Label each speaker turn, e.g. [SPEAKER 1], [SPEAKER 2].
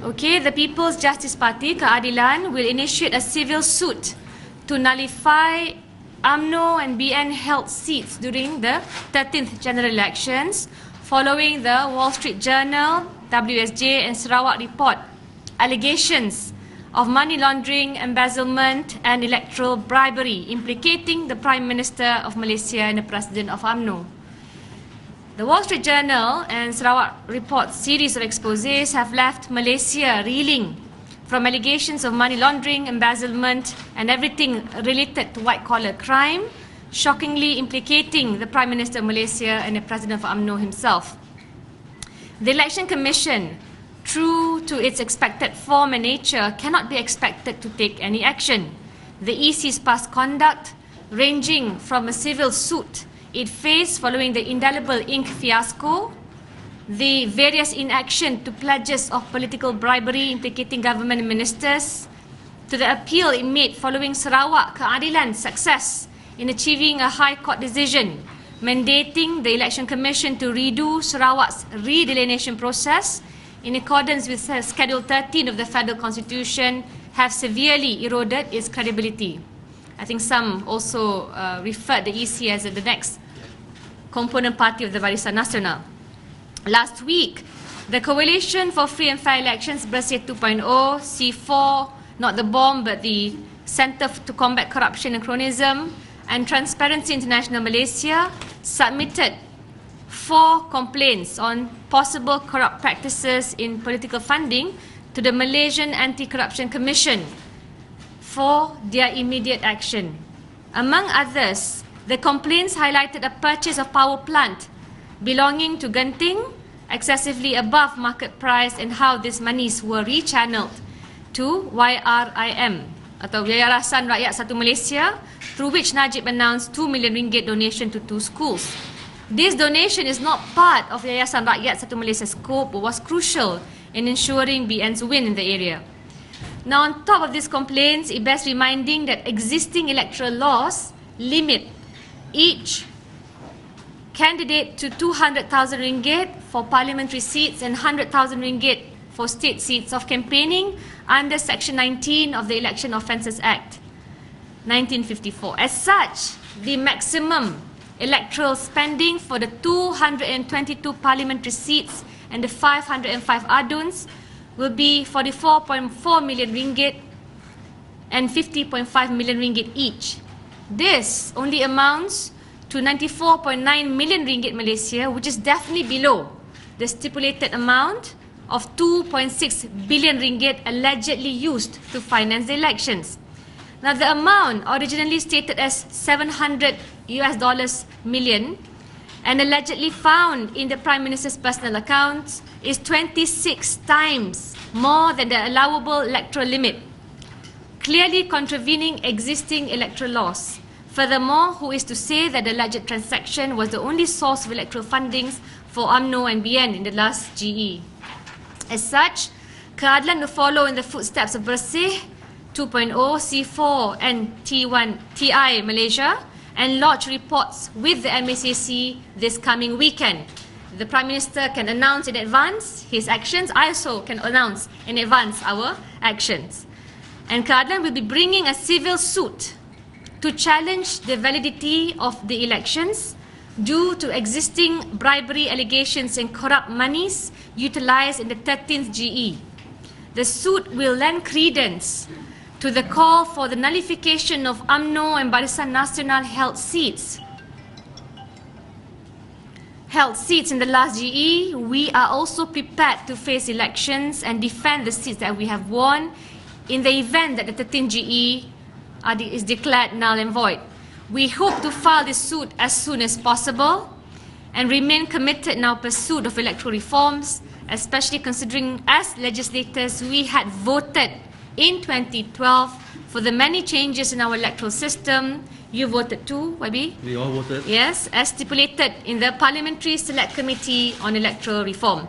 [SPEAKER 1] Okay, the People's Justice Party, Keadilan, will initiate a civil suit to nullify UMNO and BN held seats during the 13th general elections following the Wall Street Journal, WSJ and Sarawak report allegations of money laundering, embezzlement and electoral bribery implicating the Prime Minister of Malaysia and the President of UMNO. The Wall Street Journal and Sarawak Report series of exposés have left Malaysia reeling from allegations of money laundering, embezzlement and everything related to white-collar crime, shockingly implicating the Prime Minister of Malaysia and the President of UMNO himself. The Election Commission, true to its expected form and nature, cannot be expected to take any action. The EC's past conduct, ranging from a civil suit it faced following the indelible ink fiasco, the various inaction to pledges of political bribery implicating government ministers, to the appeal it made following Sarawak Keadilan's success in achieving a High Court decision mandating the Election Commission to redo Sarawak's redelineation process in accordance with Schedule 13 of the Federal Constitution, have severely eroded its credibility. I think some also referred the EC as the next component party of the Barisan Nasional. Last week, the Coalition for Free and Fair Elections, Bersih 2.0, C4, not the bomb but the Centre to Combat Corruption and Cronyism, and Transparency International Malaysia submitted 4 complaints on possible corrupt practices in political funding to the Malaysian Anti-Corruption Commission for their immediate action. Among others, the complaints highlighted a purchase of power plant belonging to Genting excessively above market price and how these monies were rechanneled to YRIM atau Yayasan Rakyat Satu Malaysia, through which Najib announced 2 million ringgit donation to 2 schools. This donation is not part of Yayasan Rakyat Satu Malaysia's scope but was crucial in ensuring BN's win in the area. Now, on top of these complaints, it bears reminding that existing electoral laws limit each candidate to 200,000 ringgit for parliamentary seats and 100,000 ringgit for state seats of campaigning under Section 19 of the Election Offences Act 1954. As such, the maximum electoral spending for the 222 parliamentary seats and the 505 aduns will be 44.4 million ringgit and 50.5 million ringgit each. This only amounts to 94.9 million ringgit Malaysia, which is definitely below the stipulated amount of 2.6 billion ringgit allegedly used to finance the elections. Now, the amount originally stated as $700 million and allegedly found in the Prime Minister's personal accounts is 26 times more than the allowable electoral limit, clearly contravening existing electoral laws. Furthermore, who is to say that the alleged transaction was the only source of electoral fundings for UMNO and BN in the last GE? As such, Keadilan will follow in the footsteps of Bersih 2.0, C4 and TI Malaysia and lodge reports with the MACC this coming weekend. The Prime Minister can announce in advance his actions. I also can announce in advance our actions. And Keadilan will be bringing a civil suit to challenge the validity of the elections due to existing bribery allegations and corrupt monies utilised in the 13th GE. The suit will lend credence to the call for the nullification of UMNO and Barisan Nasional held seats in the last GE. We are also prepared to face elections and defend the seats that we have won in the event that the 13th GE is declared null and void. We hope to file this suit as soon as possible and remain committed in our pursuit of electoral reforms, especially considering as legislators we had voted in 2012 for the many changes in our electoral system. You voted too, YB?
[SPEAKER 2] We all voted.
[SPEAKER 1] Yes, as stipulated in the Parliamentary Select Committee on Electoral Reform.